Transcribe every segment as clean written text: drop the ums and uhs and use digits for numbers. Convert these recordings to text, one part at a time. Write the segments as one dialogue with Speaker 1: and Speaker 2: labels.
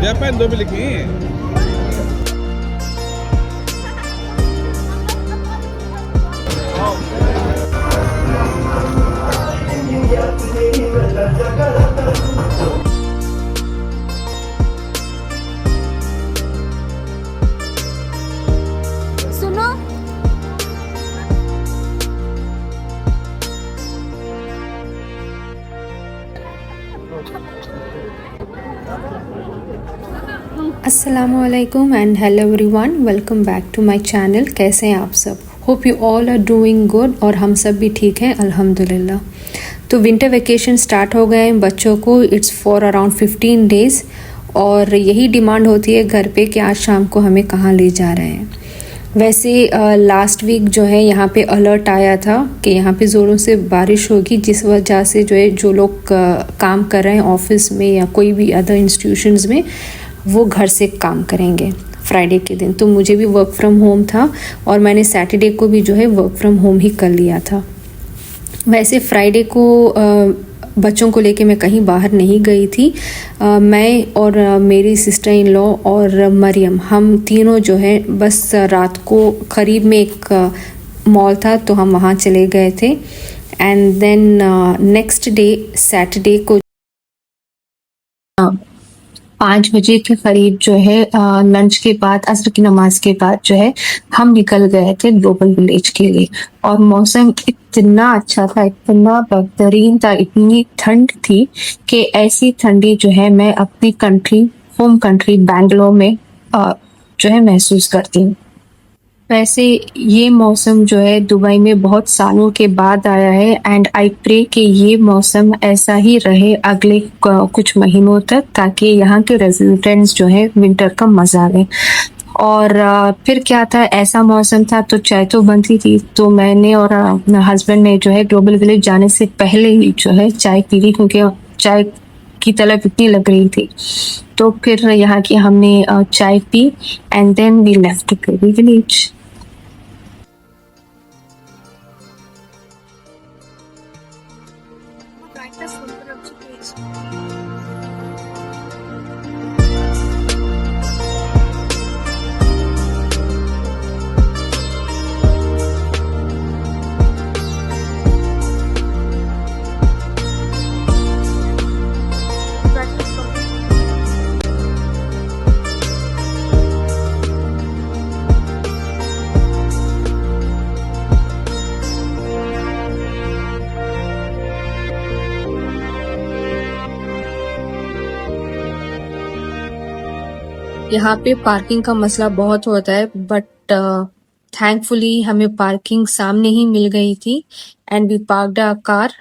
Speaker 1: Japan dove lagi?
Speaker 2: सुनो।
Speaker 3: अस्सलामुअलैकुम and hello everyone, welcome back to my channel. कैसे हैं आप सब? Hope you all are doing good और हम सब भी ठीक हैं अल्हम्दुलिल्लाह। तो विंटर वेकेशन स्टार्ट हो गए हैं बच्चों को। इट्स फॉर अराउंड 15 डेज़ और यही डिमांड होती है घर पे कि आज शाम को हमें कहाँ ले जा रहे हैं। वैसे लास्ट वीक जो है यहाँ पे अलर्ट आया था कि यहाँ पे ज़ोरों से बारिश होगी, जिस वजह से जो है जो लोग काम कर रहे हैं ऑफिस में या कोई भी अदर इंस्टीट्यूशंस में, वो घर से काम करेंगे फ्राइडे के दिन। तो मुझे भी वर्क फ्रॉम होम था और मैंने सैटरडे को भी जो है वर्क फ्रॉम होम ही कर लिया था। वैसे फ्राइडे को बच्चों को लेके मैं कहीं बाहर नहीं गई थी। मैं और मेरी सिस्टर इन लॉ और मरियम, हम तीनों जो है बस रात को करीब में एक मॉल था तो हम वहाँ चले गए थे। And then next day Saturday को 5 बजे के करीब जो है लंच के बाद, असर की नमाज के बाद जो है हम निकल गए थे ग्लोबल विलेज के लिए। और मौसम इतना अच्छा था, इतना बेहतरीन था, इतनी ठंड थी कि ऐसी ठंडी जो है मैं अपनी कंट्री, होम कंट्री बैंगलोर में जो है महसूस करती हूँ। वैसे ये मौसम जो है दुबई में बहुत सालों के बाद आया है एंड आई प्रे कि ये मौसम ऐसा ही रहे अगले कुछ महीनों तक, ताकि यहाँ के रेजिडेंट्स जो है विंटर का मज़ा लें। और फिर क्या था, ऐसा मौसम था तो चाय तो बनती थी, तो मैंने और हस्बैंड ने जो है ग्लोबल विलेज जाने से पहले ही जो है चाय पी ली, क्योंकि चाय की तलब इतनी लग रही थी। तो फिर यहाँ की हमने चाय पी and then we left Global Village. यहाँ पे पार्किंग का मसला बहुत होता है, बट थैंकफुली हमें पार्किंग सामने ही मिल गई थी and we parked our car.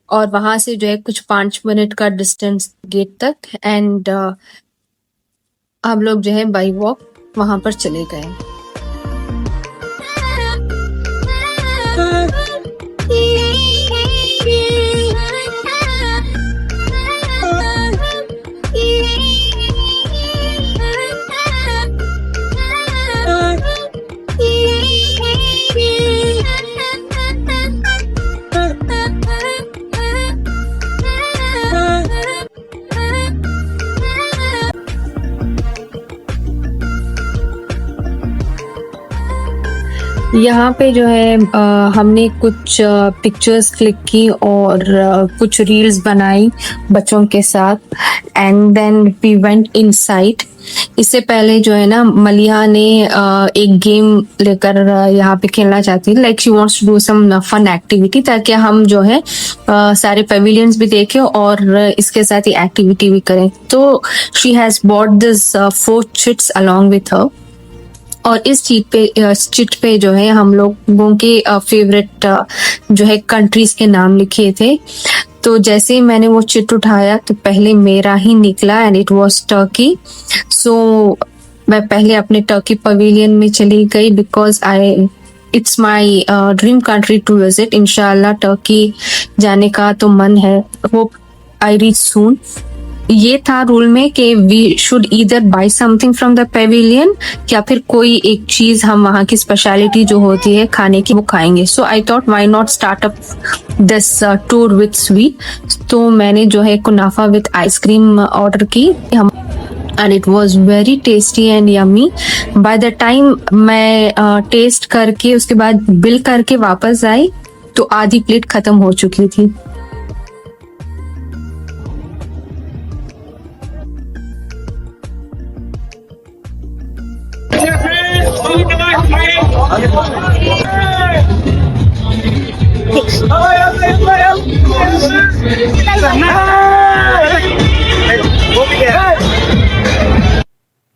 Speaker 3: और वहां से जो है कुछ 5 मिनट का डिस्टेंस गेट तक एंड हम लोग जो है बाई वॉक वहां पर चले गए। यहाँ पे जो है हमने कुछ पिक्चर्स क्लिक की और कुछ रील्स बनाई बच्चों के साथ and then we went inside. इससे पहले जो है ना, मलिया ने एक गेम लेकर यहाँ पे खेलना चाहती है, like she wants to do some fun activity, ताकि हम जो है सारे पेविलियंस भी देखें और इसके साथ ही एक्टिविटी भी करें। तो she has bought this 4 chits along with her. और इस चिट पे जो है हम लोगों के फेवरेट जो है कंट्रीज के नाम लिखे थे। तो जैसे ही मैंने वो चिट उठाया तो पहले मेरा ही निकला and it was Turkey. So मैं पहले अपने टर्की पवेलियन में चली गई because it's my dream country to visit. इंशाल्लाह टर्की जाने का तो मन है, होप आई रीच सून। ये था रूल में कि we should either buy something from the pavilion या फिर कोई एक चीज हम वहाँ की स्पेशलिटी जो होती है खाने की वो खाएंगे. So I thought why not start up this tour with sweet. तो मैंने जो है कुनाफा विथ आइसक्रीम ऑर्डर की हम and it was very tasty and yummy. By the time मैं टेस्ट करके उसके बाद बिल करके वापस आई तो आधी प्लेट खत्म हो चुकी थी.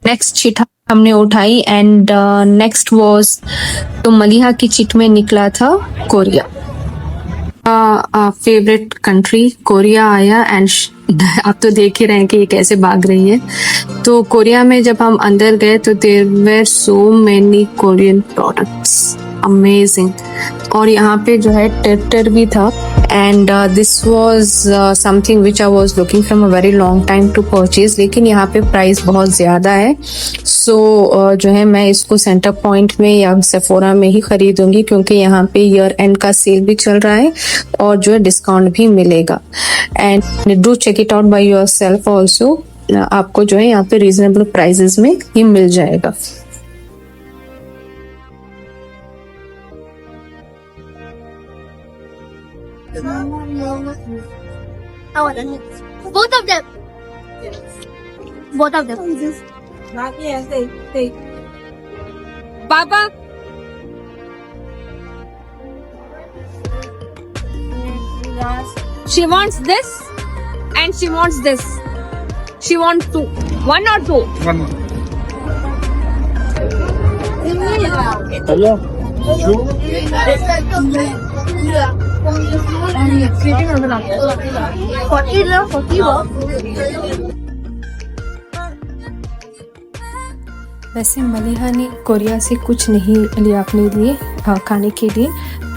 Speaker 3: नेक्स्ट चिट हमने उठाई एंड नेक्स्ट वाज तो मलिहा की चिट में निकला था कोरिया. फेवरेट कंट्री कोरिया आया एंड आप तो देख ही रहे हैं कि ये कैसे भाग रही है. तो कोरिया में जब हम अंदर गए तो there were so many Korean products, amazing. और यहाँ पे जो है टेटर भी था and this was something which I was looking from a very long time to purchase. लेकिन यहाँ पे प्राइस बहुत ज़्यादा है. सो जो है मैं इसको सेंटर पॉइंट में या सेफोरा में ही खरीदूंगी क्योंकि यहाँ पे ईयर एंड का सेल भी चल रहा है और जो है डिस्काउंट भी मिलेगा. And do check it out by yourself also. आपको जो है यहाँ पे रीजनेबल प्राइसेस में ही मिल जाएगा.
Speaker 2: Both of them. Both of them. Yes, they.
Speaker 3: Baba. She wants this and she wants this. She wants two. One or two?
Speaker 1: One.
Speaker 3: वैसे मलिहा ने Korea से कुछ नहीं लिया अपने लिए खाने के लिए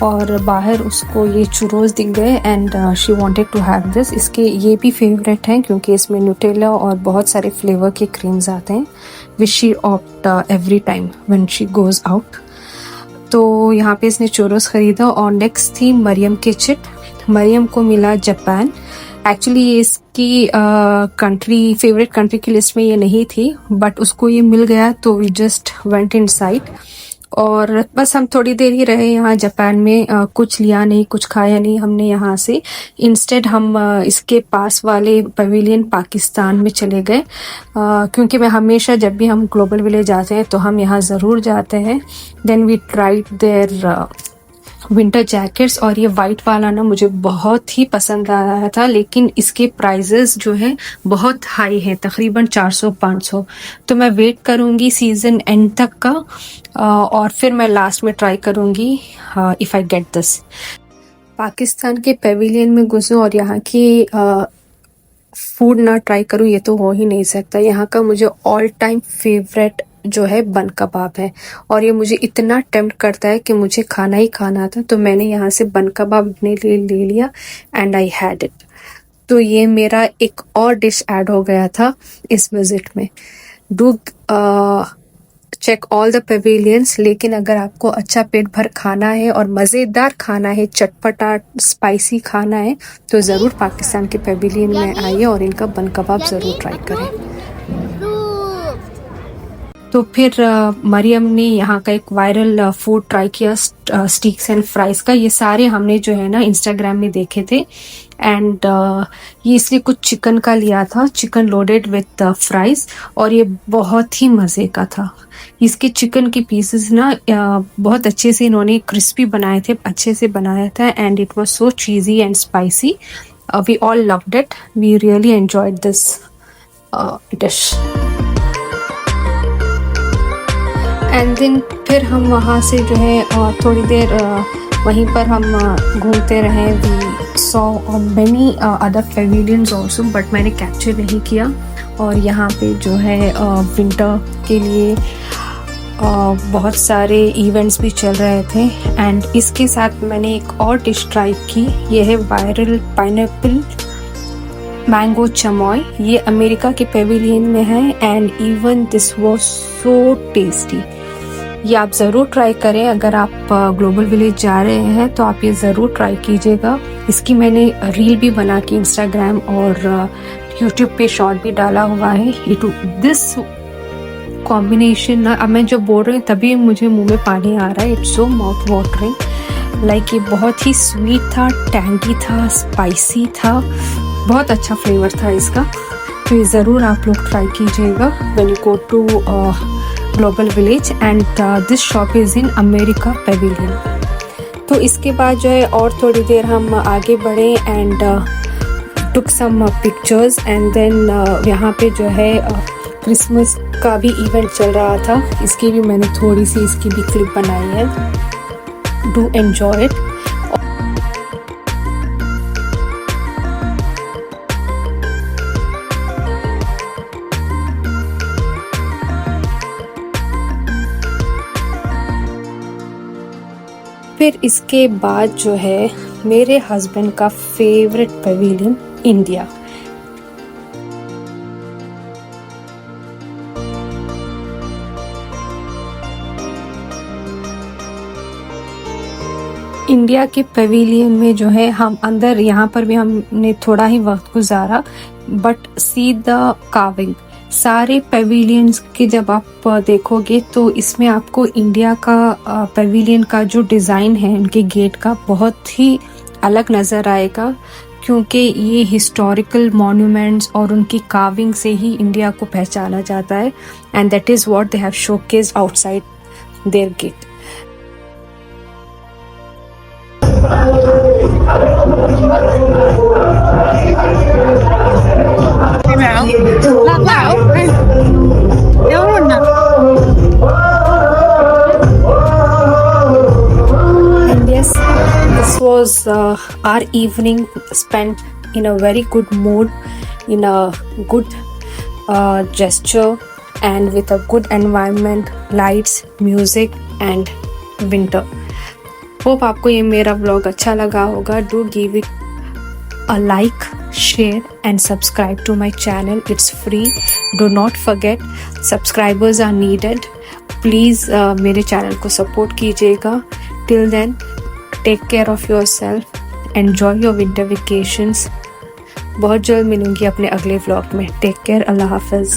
Speaker 3: और बाहर उसको ये चुरोस दिख गए and she wanted to have this. इसके ये भी फेवरेट हैं क्योंकि इसमें न्यूटेला और बहुत सारे फ्लेवर के क्रीम्स आते हैं which she opt every time when she goes out. तो यहाँ पे इसने चुरोस ख़रीदा. और नेक्स्ट थी मरियम की चिट. मरियम को मिला जापान. एक्चुअली ये इसकी कंट्री फेवरेट कंट्री की लिस्ट में ये नहीं थी बट उसको ये मिल गया तो वी जस्ट वेंट इनसाइड और बस हम थोड़ी देर ही रहे यहाँ जापान में. कुछ लिया नहीं, कुछ खाया नहीं हमने यहाँ से. इंस्टेड हम इसके पास वाले पवेलियन पाकिस्तान में चले गए क्योंकि मैं हमेशा जब भी हम ग्लोबल विलेज जाते हैं तो हम यहाँ ज़रूर जाते हैं. Then we tried their winter jackets और ये वाइट वाला ना मुझे बहुत ही पसंद आया था लेकिन इसके प्राइजेस जो है बहुत हाई हैं, तकरीबन 400-500. तो मैं वेट करूँगी सीज़न एंड तक का और फिर मैं लास्ट में ट्राई करूँगी if I get this. Pakistan के पेविलियन में घुसूँ और यहाँ की फूड ना ट्राई करूँ ये तो हो ही नहीं सकता. यहाँ का मुझे ऑल टाइम फेवरेट जो है बन कबाब है और ये मुझे इतना टेम्प्ट करता है कि मुझे खाना ही खाना था. तो मैंने यहाँ से बन कबाब अपने लिए ले लिया एंड आई हैड इट. तो ये मेरा एक और डिश ऐड हो गया था इस विजिट में. Do check all the pavilions. लेकिन अगर आपको अच्छा पेट भर खाना है और मज़ेदार खाना है, चटपटा स्पाइसी खाना है तो ज़रूर पाकिस्तान के पेविलियन में आइए और इनका बन कबाब ज़रूर ट्राई करें. तो फिर मरियम ने यहाँ का एक वायरल फूड ट्राई किया स्टिक्स एंड फ्राइज़ का. ये सारे हमने जो है ना इंस्टाग्राम में देखे थे एंड ये इसलिए कुछ चिकन का लिया था, चिकन लोडेड विथ फ्राइज़ और ये बहुत ही मज़े का था. इसके चिकन के पीसेस ना बहुत अच्छे से इन्होंने क्रिस्पी बनाए थे, अच्छे से बनाया था and it was so cheesy and spicy. We all loved it. We really enjoyed this dish. And then फिर हम वहाँ से जो है थोड़ी देर वहीं पर हम घूमते रहे. We saw many other pavilions also but मैंने कैप्चर नहीं किया. और यहाँ पे जो है विंटर के लिए बहुत सारे इवेंट्स भी चल रहे थे एंड इसके साथ मैंने एक और डिश ट्राई की. ये है वायरल पाइनएप्पल मैंगो चमोय, ये अमेरिका के पेविलियन में है and even this was so tasty. ये आप ज़रूर ट्राई करें, अगर आप ग्लोबल विलेज जा रहे हैं तो आप ये ज़रूर ट्राई कीजिएगा। इसकी मैंने रील भी बना के इंस्टाग्राम और यूट्यूब पे शॉर्ट भी डाला हुआ है। दिस कॉम्बिनेशन ना, अब मैं जो बोल रही हूँ तभी मुझे मुंह में पानी आ रहा है। It's so mouth watering, like ये बहुत ही स्वीट था, टैंगी था, स्पाइसी था, बहुत अच्छा फ्लेवर था इसका। तो ये ज़रूर आप लोग ट्राई कीजिएगा when you go to Global Village and this shop is in America pavilion. तो इसके बाद जो है और थोड़ी देर हम आगे बढ़े and took some pictures and then यहाँ पे जो है क्रिसमस का भी इवेंट चल रहा था, इसकी भी मैंने थोड़ी सी इसकी भी क्लिप बनाई है। Do enjoy it. फिर इसके बाद जो है मेरे हस्बैंड का फेवरेट पेविलियन, इंडिया। इंडिया के पेविलियन में जो है हम अंदर, यहाँ पर भी हमने थोड़ा ही वक्त गुजारा, बट सी द कार्विंग। सारे पेविलियंस के जब आप देखोगे तो इसमें आपको इंडिया का पेविलियन का जो डिज़ाइन है उनके गेट का बहुत ही अलग नज़र आएगा, क्योंकि ये हिस्टोरिकल मॉन्यूमेंट्स और उनकी कार्विंग से ही इंडिया को पहचाना जाता है and that is what they have showcased outside their gate. And yes, this was our evening spent in a very good mood, in a good gesture and with a good environment, lights, music and winter. Hope आपको ये मेरा vlog अच्छा लगा होगा। Do give it a like, share and subscribe to my channel, it's free. Do not forget, subscribers are needed. Please मेरे channel को support कीजिएगा। Till then, take care of योर सेल्फ, एन्जॉय योर विंटर वेकेशंस। बहुत जल्द मिलूंगी अपने अगले व्लॉग में। टेक केयर, अल्लाह हाफिज़।